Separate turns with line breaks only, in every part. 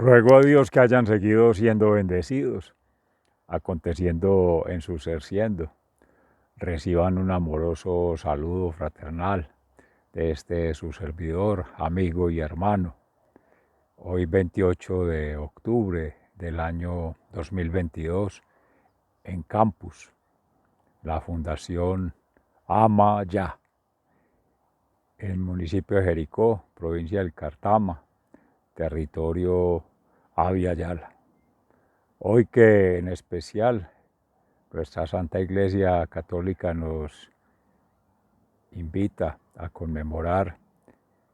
Ruego a Dios que hayan seguido siendo bendecidos, aconteciendo en su ser siendo. Reciban un amoroso saludo fraternal de su servidor, amigo y hermano. Hoy 28 de octubre del año 2022, en Campus, la Fundación Ama Ya, en el municipio de Jericó, provincia del Cartama, territorio Abya Yala. Hoy que en especial nuestra Santa Iglesia Católica nos invita a conmemorar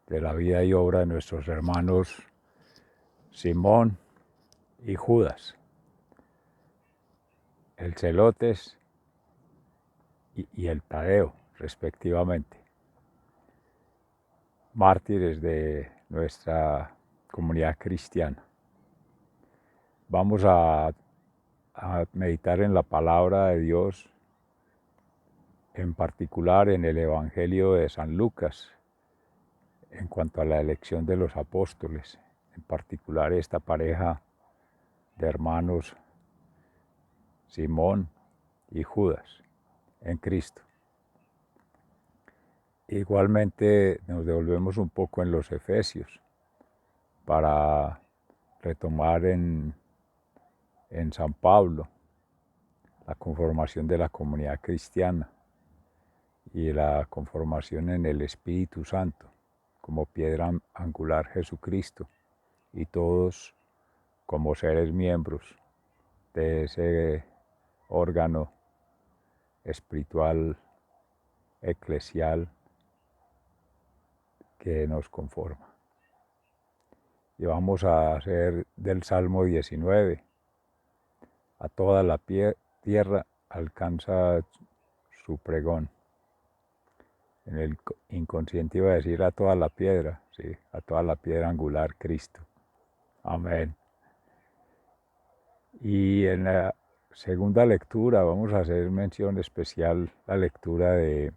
de la vida y obra de nuestros hermanos Simón y Judas, el Celotes y el Tadeo, respectivamente, mártires de nuestra comunidad cristiana. Vamos a meditar en la palabra de Dios, en particular en el Evangelio de San Lucas, en cuanto a la elección de los apóstoles, en particular esta pareja de hermanos Simón y Judas en Cristo. Igualmente nos devolvemos un poco en los Efesios para retomar en San Pablo la conformación de la comunidad cristiana y la conformación en el Espíritu Santo como piedra angular Jesucristo y todos como seres miembros de ese órgano espiritual eclesial que nos conforma. Y vamos a hacer del Salmo 19, a toda la tierra alcanza su pregón. En el inconsciente iba a decir a toda la piedra, sí, a toda la piedra angular Cristo. Amén. Y en la segunda lectura vamos a hacer mención especial la lectura de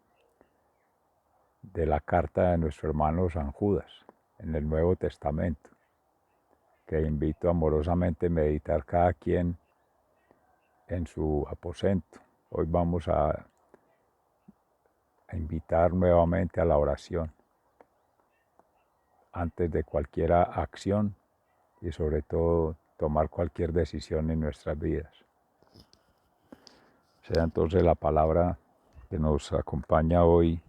la carta de nuestro hermano San Judas en el Nuevo Testamento, que invito amorosamente a meditar cada quien en su aposento. Hoy vamos a invitar nuevamente a la oración antes de cualquier acción y sobre todo tomar cualquier decisión en nuestras vidas. Sea entonces la palabra que nos acompaña hoy,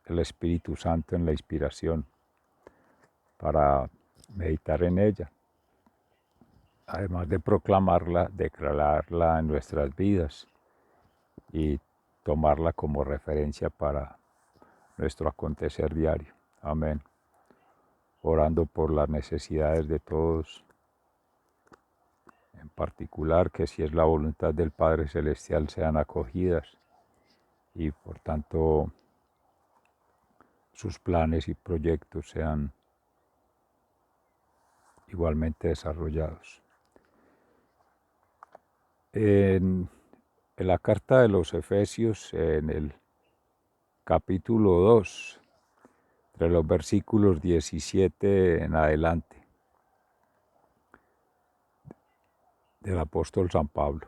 el Espíritu Santo en la inspiración, para meditar en ella, además de proclamarla, declararla en nuestras vidas y tomarla como referencia para nuestro acontecer diario. Amén. Orando por las necesidades de todos, en particular que si es la voluntad del Padre Celestial sean acogidas y por tanto sus planes y proyectos sean igualmente desarrollados. En la carta de los Efesios, en el capítulo 2, entre los versículos 17 en adelante, del apóstol San Pablo.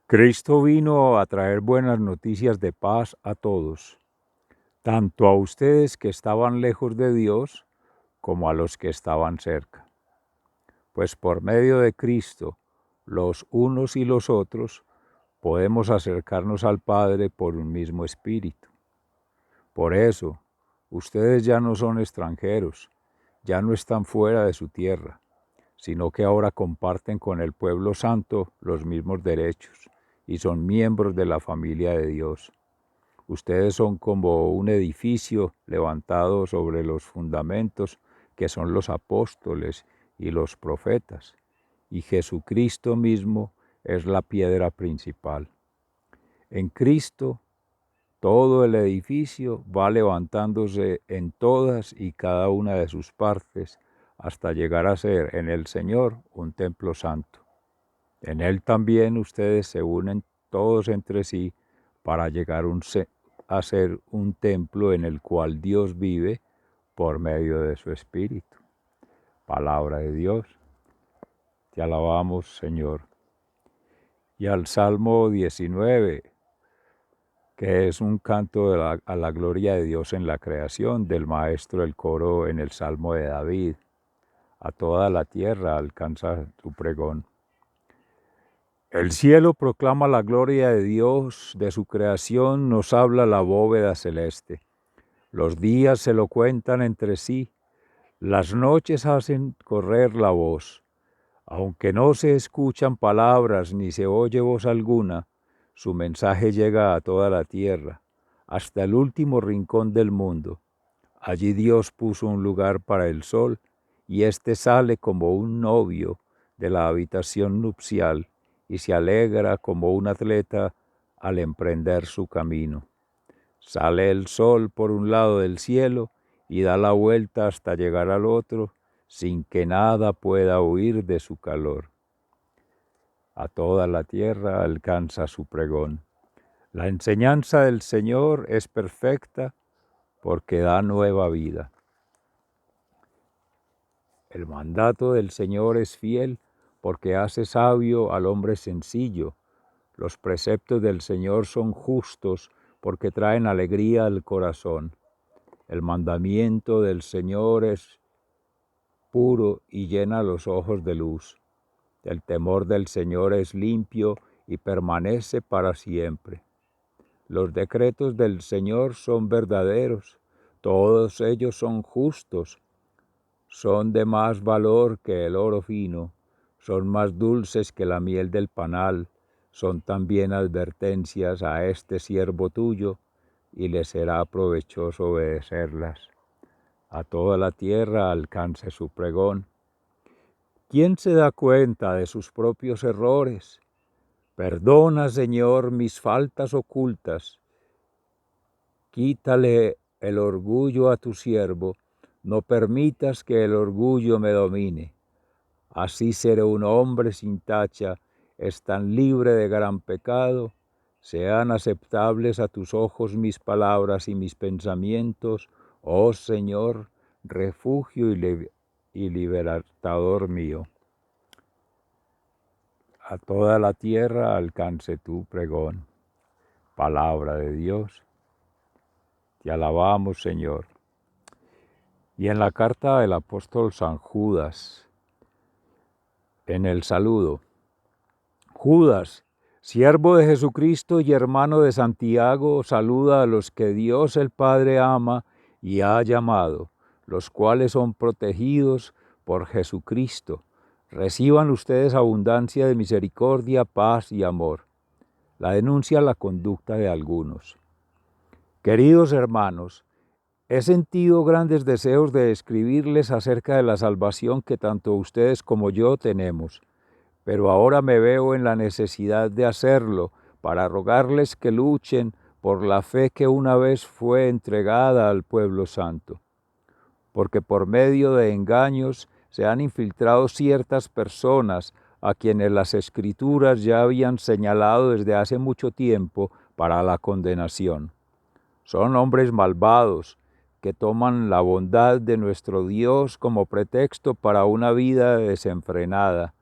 Cristo vino a traer buenas noticias de paz a todos, tanto a ustedes que estaban lejos de Dios, como a los que estaban cerca. Pues por medio de Cristo, los unos y los otros, podemos acercarnos al Padre por un mismo Espíritu. Por eso, ustedes ya no son extranjeros, ya no están fuera de su tierra, sino que ahora comparten con el pueblo santo los mismos derechos y son miembros de la familia de Dios. Ustedes son como un edificio levantado sobre los fundamentos que son los apóstoles y los profetas, y Jesucristo mismo es la piedra principal. En Cristo, todo el edificio va levantándose en todas y cada una de sus partes hasta llegar a ser en el Señor un templo santo. En Él también ustedes se unen todos entre sí para llegar a ser un templo en el cual Dios vive por medio de su Espíritu. Palabra de Dios. Te alabamos, Señor. Y al Salmo 19, que es un canto a la gloria de Dios en la creación, del maestro del coro en el Salmo de David. A toda la tierra alcanza su pregón. El cielo proclama la gloria de Dios, de su creación nos habla la bóveda celeste. Los días se lo cuentan entre sí, las noches hacen correr la voz. Aunque no se escuchan palabras ni se oye voz alguna, su mensaje llega a toda la tierra, hasta el último rincón del mundo. Allí Dios puso un lugar para el sol, y éste sale como un novio de la habitación nupcial y se alegra como un atleta al emprender su camino. Sale el sol por un lado del cielo y da la vuelta hasta llegar al otro, sin que nada pueda huir de su calor. A toda la tierra alcanza su pregón. La enseñanza del Señor es perfecta porque da nueva vida. El mandato del Señor es fiel porque hace sabio al hombre sencillo. Los preceptos del Señor son justos porque traen alegría al corazón. El mandamiento del Señor es puro y llena los ojos de luz. El temor del Señor es limpio y permanece para siempre. Los decretos del Señor son verdaderos, todos ellos son justos, son de más valor que el oro fino, son más dulces que la miel del panal, son también advertencias a este siervo tuyo, y le será provechoso obedecerlas. A toda la tierra alcance su pregón. ¿Quién se da cuenta de sus propios errores? Perdona, Señor, mis faltas ocultas. Quítale el orgullo a tu siervo, no permitas que el orgullo me domine. Así seré un hombre sin tacha, es tan libre de gran pecado. Sean aceptables a tus ojos mis palabras y mis pensamientos, oh Señor, refugio y libertador mío. A toda la tierra alcance tu pregón. Palabra de Dios. Te alabamos, Señor. Y en la carta del apóstol San Judas, en el saludo, Judas, siervo de Jesucristo y hermano de Santiago, saluda a los que Dios el Padre ama y ha llamado, los cuales son protegidos por Jesucristo. Reciban ustedes abundancia de misericordia, paz y amor. La denuncia la conducta de algunos. Queridos hermanos, he sentido grandes deseos de escribirles acerca de la salvación que tanto ustedes como yo tenemos, pero ahora me veo en la necesidad de hacerlo para rogarles que luchen por la fe que una vez fue entregada al pueblo santo, porque por medio de engaños se han infiltrado ciertas personas a quienes las Escrituras ya habían señalado desde hace mucho tiempo para la condenación. Son hombres malvados que toman la bondad de nuestro Dios como pretexto para una vida desenfrenada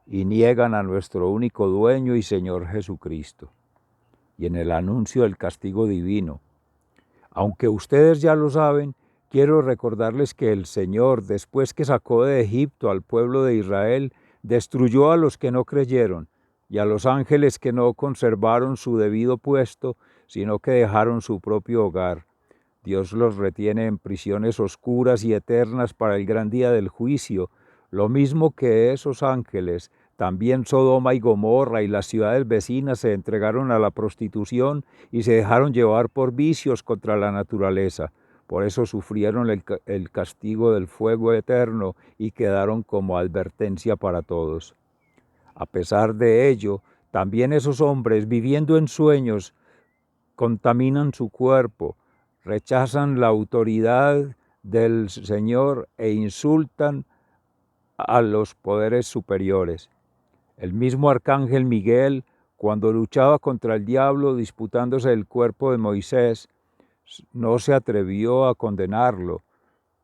y niegan a nuestro único dueño y Señor Jesucristo. Y en el anuncio del castigo divino, aunque ustedes ya lo saben, quiero recordarles que el Señor, después que sacó de Egipto al pueblo de Israel, destruyó a los que no creyeron y a los ángeles que no conservaron su debido puesto, sino que dejaron su propio hogar. Dios los retiene en prisiones oscuras y eternas para el gran día del juicio, lo mismo que esos ángeles. También Sodoma y Gomorra y las ciudades vecinas se entregaron a la prostitución y se dejaron llevar por vicios contra la naturaleza. Por eso sufrieron el castigo del fuego eterno y quedaron como advertencia para todos. A pesar de ello, también esos hombres, viviendo en sueños, contaminan su cuerpo, rechazan la autoridad del Señor e insultan a los poderes superiores. El mismo arcángel Miguel, cuando luchaba contra el diablo disputándose el cuerpo de Moisés, no se atrevió a condenarlo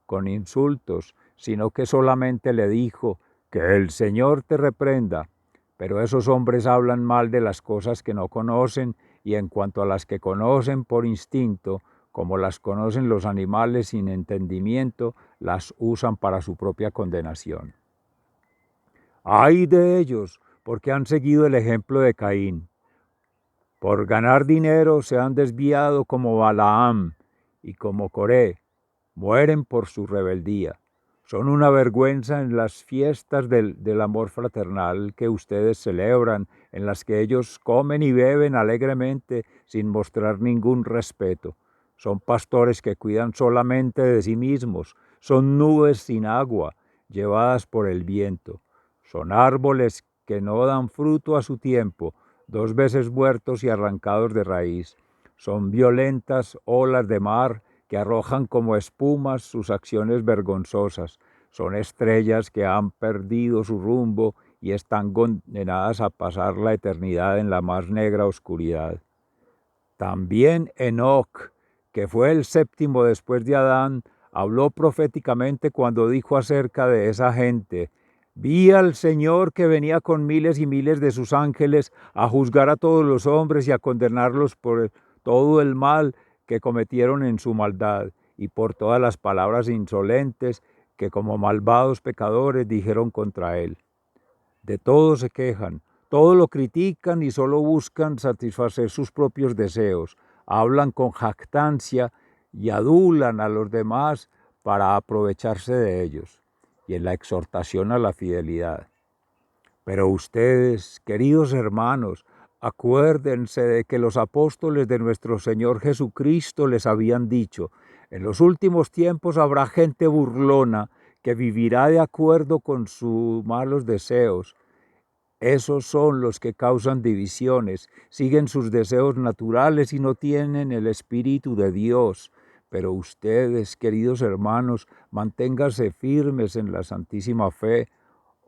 con insultos, sino que solamente le dijo: Que el Señor te reprenda. Pero esos hombres hablan mal de las cosas que no conocen, y en cuanto a las que conocen por instinto, como las conocen los animales sin entendimiento, las usan para su propia condenación. ¡Ay de ellos! Porque han seguido el ejemplo de Caín. Por ganar dinero se han desviado como Balaam y como Coré. Mueren por su rebeldía. Son una vergüenza en las fiestas del amor fraternal que ustedes celebran, en las que ellos comen y beben alegremente sin mostrar ningún respeto. Son pastores que cuidan solamente de sí mismos. Son nubes sin agua, llevadas por el viento. Son árboles que no dan fruto a su tiempo, 2 veces muertos y arrancados de raíz. Son violentas olas de mar que arrojan como espumas sus acciones vergonzosas. Son estrellas que han perdido su rumbo y están condenadas a pasar la eternidad en la más negra oscuridad. También Enoc, que fue el séptimo después de Adán, habló proféticamente cuando dijo acerca de esa gente: vi al Señor que venía con miles y miles de sus ángeles a juzgar a todos los hombres y a condenarlos por todo el mal que cometieron en su maldad y por todas las palabras insolentes que como malvados pecadores dijeron contra él. De todo se quejan, todo lo critican y solo buscan satisfacer sus propios deseos. Hablan con jactancia y adulan a los demás para aprovecharse de ellos, y en la exhortación a la fidelidad. Pero ustedes, queridos hermanos, acuérdense de que los apóstoles de nuestro Señor Jesucristo les habían dicho: en los últimos tiempos habrá gente burlona que vivirá de acuerdo con sus malos deseos. Esos son los que causan divisiones, siguen sus deseos naturales y no tienen el Espíritu de Dios. Pero ustedes, queridos hermanos, manténganse firmes en la santísima fe,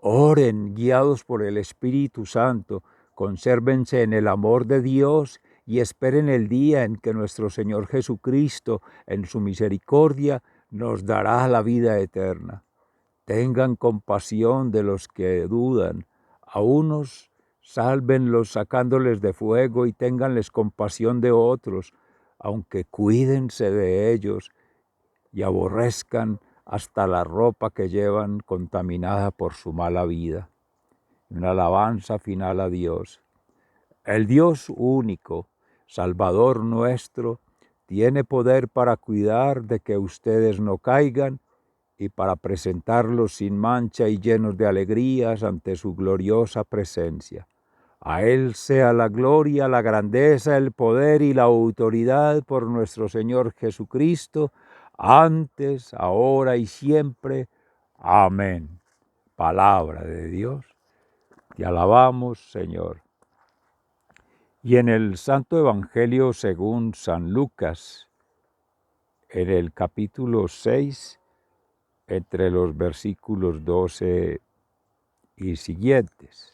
oren guiados por el Espíritu Santo, consérvense en el amor de Dios y esperen el día en que nuestro Señor Jesucristo, en su misericordia, nos dará la vida eterna. Tengan compasión de los que dudan. A unos sálvenlos sacándoles de fuego y ténganles compasión de otros, aunque cuídense de ellos y aborrezcan hasta la ropa que llevan contaminada por su mala vida. Una alabanza final a Dios. El Dios único, Salvador nuestro, tiene poder para cuidar de que ustedes no caigan y para presentarlos sin mancha y llenos de alegrías ante su gloriosa presencia. A Él sea la gloria, la grandeza, el poder y la autoridad por nuestro Señor Jesucristo, antes, ahora y siempre. Amén. Palabra de Dios. Te alabamos, Señor. Y en el Santo Evangelio según San Lucas, en el capítulo 6, entre los versículos 12 y siguientes.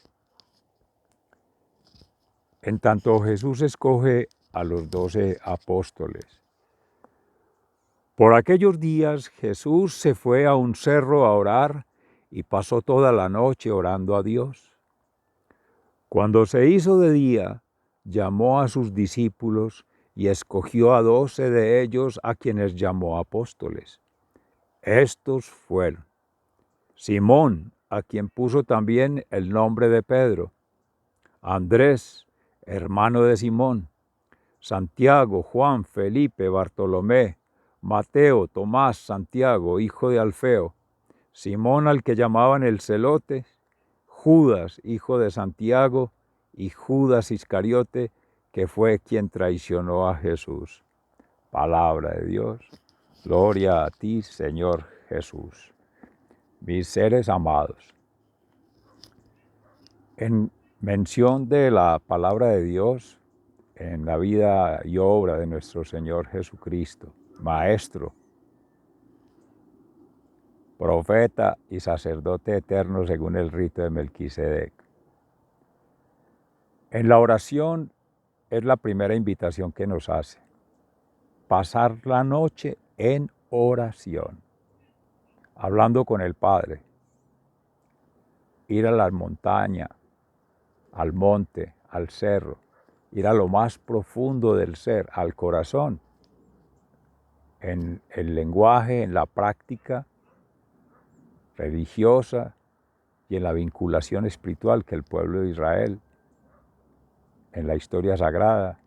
En tanto Jesús escoge a los 12 apóstoles. Por aquellos días Jesús se fue a un cerro a orar y pasó toda la noche orando a Dios. Cuando se hizo de día, llamó a sus discípulos y escogió a 12 de ellos, a quienes llamó apóstoles. Estos fueron Simón, a quien puso también el nombre de Pedro; Andrés, hermano de Simón; Santiago, Juan, Felipe, Bartolomé, Mateo, Tomás, Santiago, hijo de Alfeo; Simón, al que llamaban el Celote; Judas, hijo de Santiago; y Judas Iscariote, que fue quien traicionó a Jesús. Palabra de Dios. Gloria a ti, Señor Jesús. Mis seres amados, en mención de la palabra de Dios en la vida y obra de nuestro Señor Jesucristo, Maestro, profeta y sacerdote eterno según el rito de Melquisedec. En la oración es la primera invitación que nos hace: pasar la noche en oración, hablando con el Padre. ir a la montaña, al monte, al cerro, ir a lo más profundo del ser, al corazón, en el lenguaje, en la práctica religiosa y en la vinculación espiritual que el pueblo de Israel, en la historia sagrada,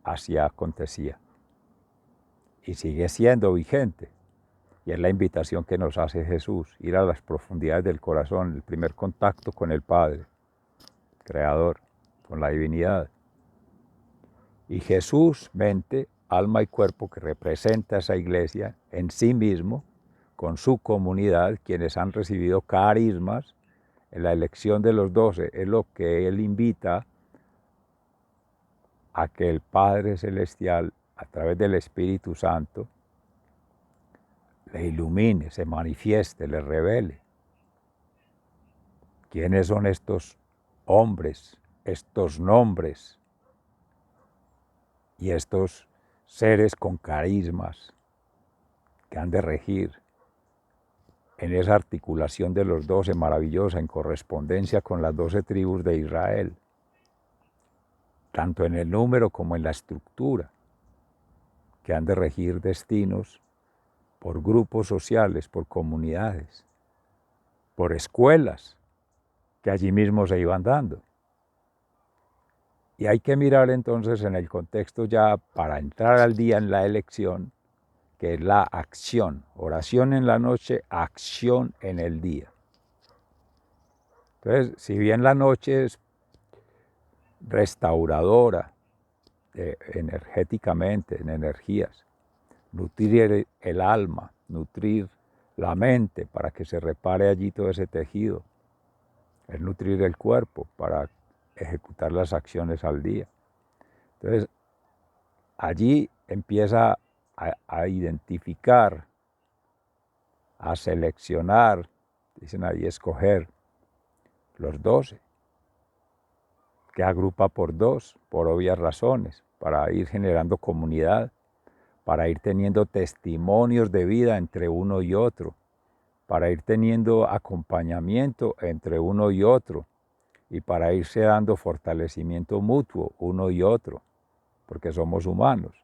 así acontecía. Y sigue siendo vigente. Y es la invitación que nos hace Jesús, ir a las profundidades del corazón, el primer contacto con el Padre, Creador, con la divinidad. Y Jesús, mente, alma y cuerpo, que representa esa iglesia en sí mismo, con su comunidad, quienes han recibido carismas en la elección de los 12, es lo que Él invita a que el Padre Celestial, a través del Espíritu Santo, le ilumine, se manifieste, le revele. ¿Quiénes son estos hombres, estos nombres y estos seres con carismas que han de regir en esa articulación de los 12 maravillosa, en correspondencia con las 12 tribus de Israel, tanto en el número como en la estructura, que han de regir destinos por grupos sociales, por comunidades, por escuelas que allí mismo se iban dando? Y hay que mirar entonces en el contexto ya para entrar al día en la elección, que es la acción, oración en la noche, acción en el día. Entonces, si bien la noche es restauradora energéticamente, en energías, nutrir el alma, nutrir la mente para que se repare allí todo ese tejido, es nutrir el cuerpo para ejecutar las acciones al día. Entonces, allí empieza a identificar, a seleccionar, dicen ahí escoger, los 12, que agrupa por 2, por obvias razones, para ir generando comunidad, para ir teniendo testimonios de vida entre uno y otro, para ir teniendo acompañamiento entre uno y otro, y para irse dando fortalecimiento mutuo uno y otro, porque somos humanos.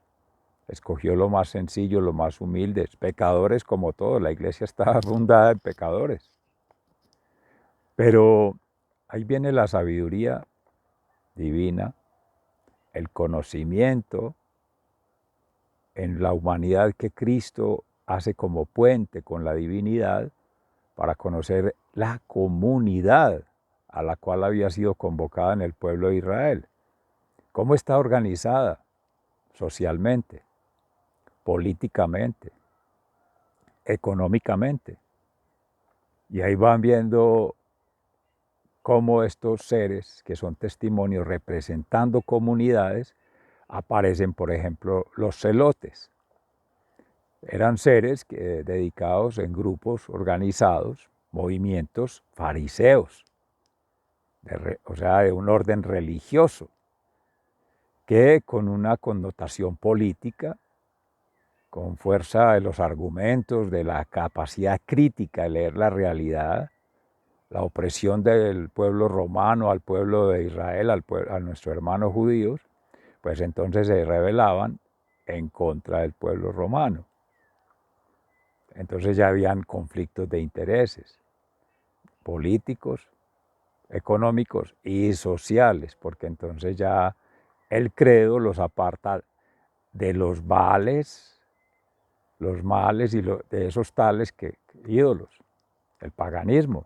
Escogió lo más sencillo, lo más humilde, pecadores como todos, la iglesia está fundada en pecadores. Pero ahí viene la sabiduría divina, el conocimiento en la humanidad que Cristo hace como puente con la divinidad para conocer la comunidad a la cual había sido convocada en el pueblo de Israel. ¿Cómo está organizada socialmente, políticamente, económicamente? Y ahí van viendo cómo estos seres, que son testimonios representando comunidades, aparecen, por ejemplo, los celotes. Eran seres dedicados en grupos organizados, movimientos fariseos, o sea, de un orden religioso, que con una connotación política, con fuerza de los argumentos, de la capacidad crítica de leer la realidad, la opresión del pueblo romano al pueblo de Israel, a nuestros hermanos judíos, pues entonces se rebelaban en contra del pueblo romano. Entonces ya habían conflictos de intereses políticos, económicos y sociales, porque entonces ya el credo los aparta de los males y de esos tales ídolos, el paganismo,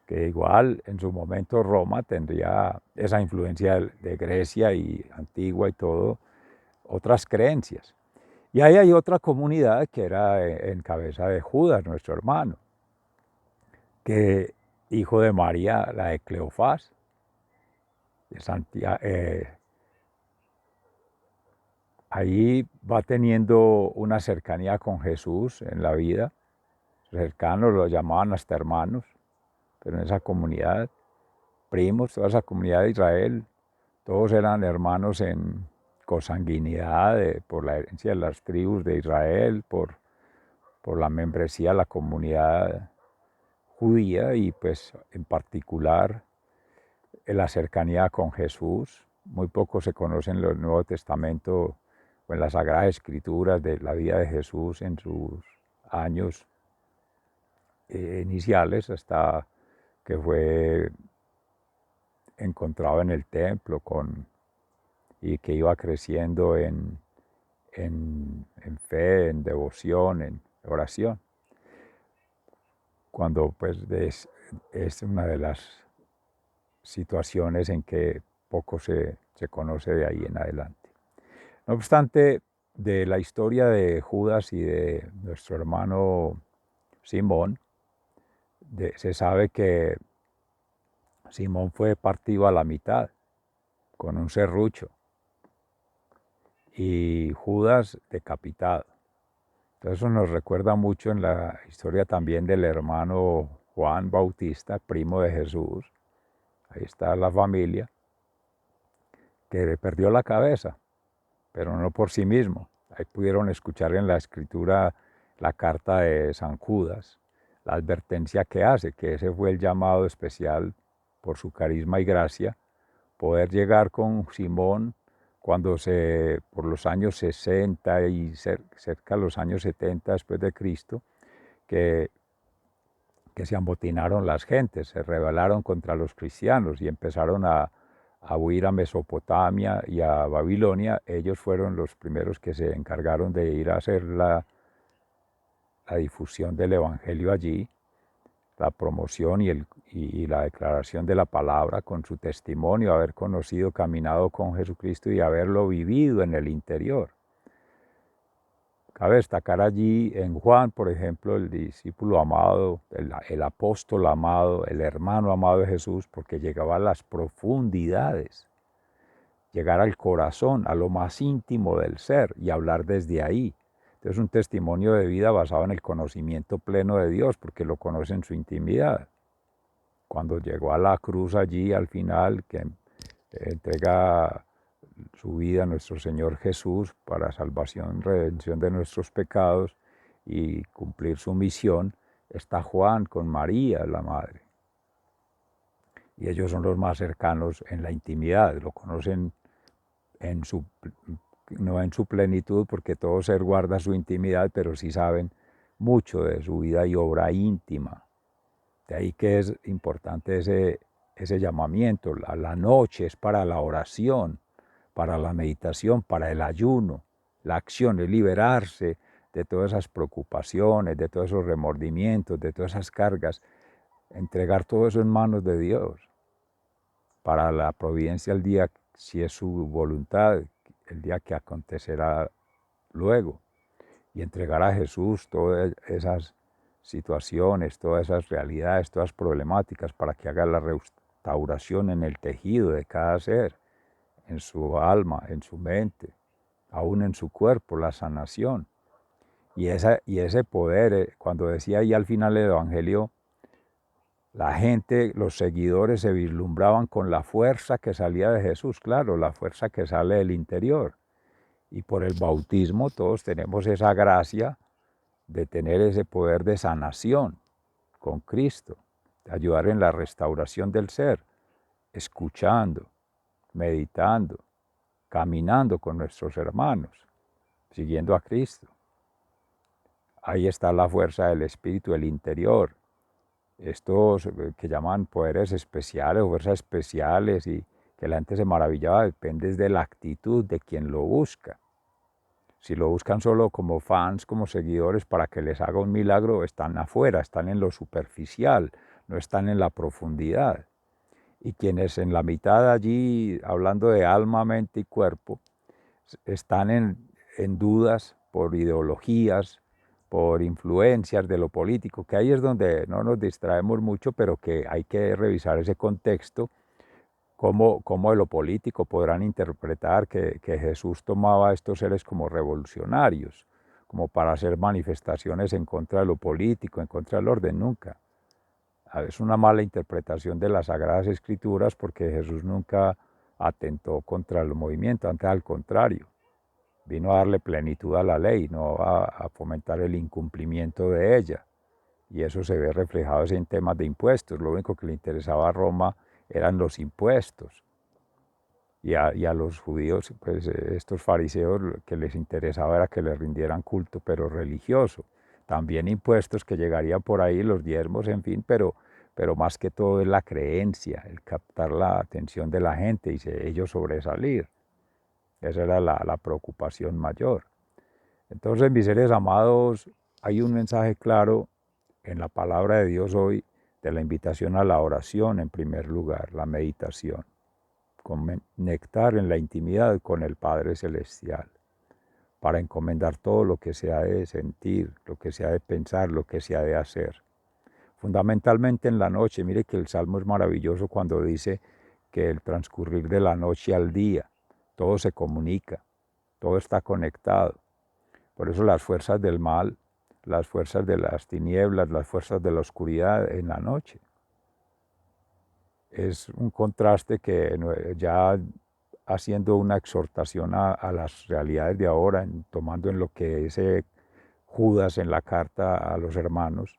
que igual en su momento Roma tendría esa influencia de Grecia y antigua y todo, otras creencias. Y ahí hay otra comunidad que era en cabeza de Judas, nuestro hermano, que hijo de María, la de Cleofás, de Santiago. Ahí va teniendo una cercanía con Jesús en la vida, cercanos, lo llamaban hasta hermanos, pero en esa comunidad, primos, toda esa comunidad de Israel, todos eran hermanos en consanguinidad, por la herencia de las tribus de Israel, por la membresía de la comunidad judía y pues en particular en la cercanía con Jesús. Muy poco se conoce en el Nuevo Testamento o en las Sagradas Escrituras de la vida de Jesús en sus años iniciales hasta que fue encontrado en el templo y que iba creciendo en fe, en devoción, en oración. Cuando pues es una de las situaciones en que poco se conoce de ahí en adelante. No obstante, de la historia de Judas y de nuestro hermano Simón, se sabe que Simón fue partido a la mitad con un serrucho y Judas decapitado. Entonces eso nos recuerda mucho en la historia también del hermano Juan Bautista, primo de Jesús. Ahí está la familia, que perdió la cabeza, pero no por sí mismo. Ahí pudieron escuchar en la escritura la carta de San Judas, la advertencia que hace, que ese fue el llamado especial por su carisma y gracia, poder llegar con Simón cuando por los años 60 y cerca de los años 70 después de Cristo, que se amotinaron las gentes, se rebelaron contra los cristianos y empezaron a huir a Mesopotamia y a Babilonia. Ellos fueron los primeros que se encargaron de ir a hacer la difusión del Evangelio allí, la promoción y la declaración de la palabra con su testimonio, haber conocido, caminado con Jesucristo y haberlo vivido en el interior. Cabe destacar allí en Juan, por ejemplo, el discípulo amado, el apóstol amado, el hermano amado de Jesús, porque llegaba a las profundidades, llegar al corazón, a lo más íntimo del ser y hablar desde ahí. Entonces un testimonio de vida basado en el conocimiento pleno de Dios, porque lo conoce en su intimidad. Cuando llegó a la cruz allí al final, que entrega su vida a nuestro Señor Jesús para salvación, redención de nuestros pecados y cumplir su misión, está Juan con María, la madre. Y ellos son los más cercanos en la intimidad, lo conocen no en su plenitud, porque todo ser guarda su intimidad, pero sí saben mucho de su vida y obra íntima. De ahí que es importante ese llamamiento. La noche es para la oración, para la meditación, para el ayuno. La acción es liberarse de todas esas preocupaciones, de todos esos remordimientos, de todas esas cargas. Entregar todo eso en manos de Dios para la providencia el día, si es su voluntad, el día que acontecerá luego. Y entregar a Jesús todas esas situaciones, todas esas realidades, todas problemáticas para que haga la restauración en el tejido de cada ser, en su alma, en su mente, aún en su cuerpo, la sanación. Y ese poder, cuando decía ahí al final del Evangelio, la gente, los seguidores se vislumbraban con la fuerza que salía de Jesús, claro, la fuerza que sale del interior. Y por el bautismo todos tenemos esa gracia de tener ese poder de sanación con Cristo, de ayudar en la restauración del ser, escuchando, meditando, caminando con nuestros hermanos, siguiendo a Cristo. Ahí está la fuerza del Espíritu, el interior. Estos que llaman poderes especiales o fuerzas especiales y que la gente se maravillaba, depende de la actitud de quien lo busca. Si lo buscan solo como fans, como seguidores para que les haga un milagro, están afuera, están en lo superficial, no están en la profundidad. Y quienes en la mitad allí, hablando de alma, mente y cuerpo, están en dudas por ideologías, por influencias de lo político, que ahí es donde no nos distraemos mucho, pero que hay que revisar ese contexto, cómo de lo político podrán interpretar que Jesús tomaba a estos seres como revolucionarios, como para hacer manifestaciones en contra de lo político, en contra del orden, nunca. Es una mala interpretación de las Sagradas Escrituras porque Jesús nunca atentó contra el movimiento, antes al contrario. Vino a darle plenitud a la ley, no a fomentar el incumplimiento de ella. Y eso se ve reflejado en temas de impuestos. Lo único que le interesaba a Roma eran los impuestos. Y a los judíos, pues estos fariseos, lo que les interesaba era que les rindieran culto, pero religioso. También impuestos que llegarían por ahí, los diezmos, en fin, pero más que todo es la creencia, el captar la atención de la gente y ellos sobresalir. Esa era la preocupación mayor. Entonces, mis seres amados, hay un mensaje claro en la palabra de Dios hoy de la invitación a la oración en primer lugar, la meditación, conectar en la intimidad con el Padre Celestial, para encomendar todo lo que se ha de sentir, lo que se ha de pensar, lo que se ha de hacer. Fundamentalmente en la noche, mire que el Salmo es maravilloso cuando dice que el transcurrir de la noche al día, todo se comunica, todo está conectado. Por eso las fuerzas del mal, las fuerzas de las tinieblas, las fuerzas de la oscuridad en la noche. Es un contraste que ya haciendo una exhortación a las realidades de ahora, tomando en lo que dice Judas en la carta a los hermanos,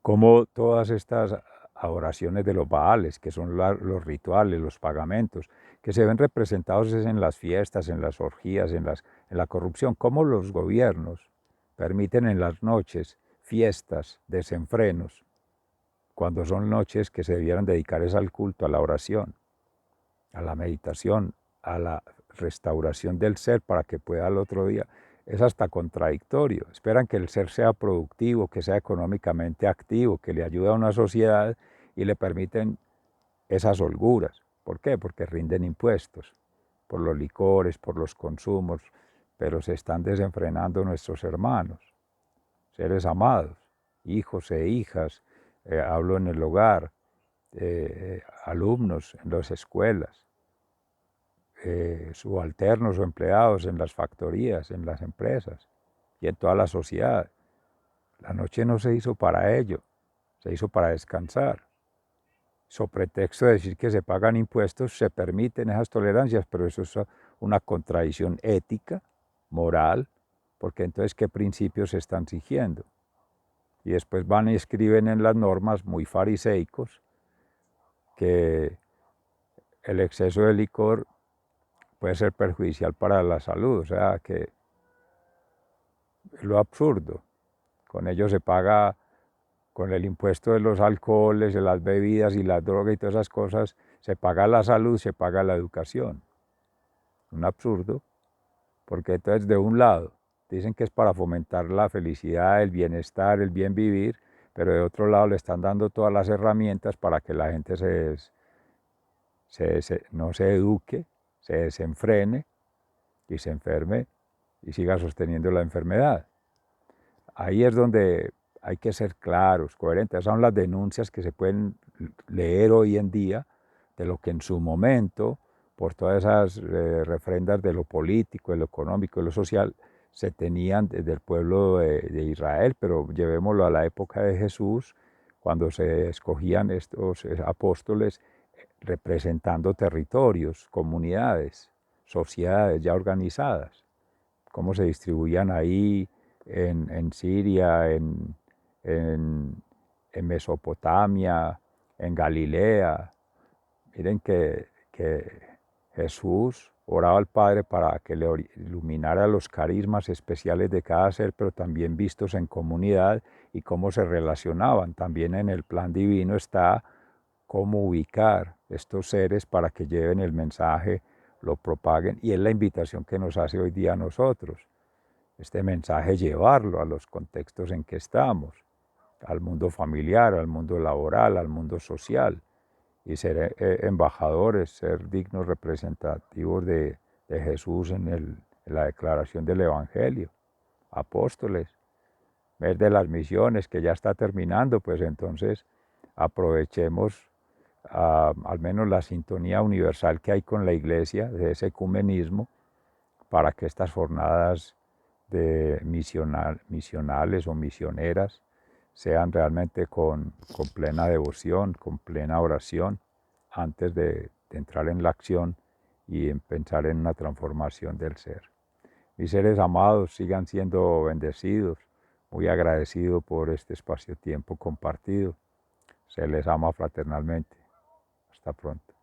como todas estas adoraciones de los Baales, que son los rituales, los pagamentos, que se ven representados en las fiestas, en las orgías, en la corrupción, cómo los gobiernos permiten en las noches fiestas, desenfrenos, cuando son noches que se debieran dedicar es al culto, a la oración, a la meditación, a la restauración del ser para que pueda al otro día. Es hasta contradictorio. Esperan que el ser sea productivo, que sea económicamente activo, que le ayude a una sociedad y le permiten esas holguras. ¿Por qué? Porque rinden impuestos por los licores, por los consumos, pero se están desenfrenando nuestros hermanos, seres amados, hijos e hijas, hablo en el hogar, alumnos en las escuelas, subalternos o empleados en las factorías, en las empresas y en toda la sociedad. La noche no se hizo para ello, se hizo para descansar. So pretexto de decir que se pagan impuestos, se permiten esas tolerancias, pero eso es una contradicción ética, moral, porque entonces, ¿qué principios se están siguiendo? Y después van y escriben en las normas muy fariseicos que el exceso de licor puede ser perjudicial para la salud, o sea que es lo absurdo. Con ello se paga, con el impuesto de los alcoholes, de las bebidas y la droga y todas esas cosas, se paga la salud, se paga la educación. Un absurdo, porque entonces de un lado dicen que es para fomentar la felicidad, el bienestar, el bien vivir, pero de otro lado le están dando todas las herramientas para que la gente no se eduque, se desenfrene y se enferme y siga sosteniendo la enfermedad. Ahí es donde hay que ser claros, coherentes. Esas son las denuncias que se pueden leer hoy en día de lo que en su momento, por todas esas refrendas de lo político, de lo económico, de lo social, se tenían desde el pueblo de Israel, pero llevémoslo a la época de Jesús, cuando se escogían estos apóstoles representando territorios, comunidades, sociedades ya organizadas, cómo se distribuían ahí en Siria, en, en Mesopotamia, en Galilea. Miren que Jesús oraba al Padre para que le iluminara los carismas especiales de cada ser, pero también vistos en comunidad y cómo se relacionaban. También en el plan divino está cómo ubicar estos seres para que lleven el mensaje, lo propaguen, y es la invitación que nos hace hoy día a nosotros. Este mensaje llevarlo a los contextos en que estamos, al mundo familiar, al mundo laboral, al mundo social, y ser embajadores, ser dignos representativos de Jesús en la declaración del Evangelio, apóstoles, ver de las misiones que ya está terminando, pues entonces aprovechemos al menos la sintonía universal que hay con la Iglesia, de ese ecumenismo, para que estas jornadas misionales o misioneras sean realmente con plena devoción, con plena oración, antes de entrar en la acción y en pensar en una transformación del ser. Mis seres amados, sigan siendo bendecidos, Muy agradecido por este espacio-tiempo compartido. Se les ama fraternalmente. Hasta pronto.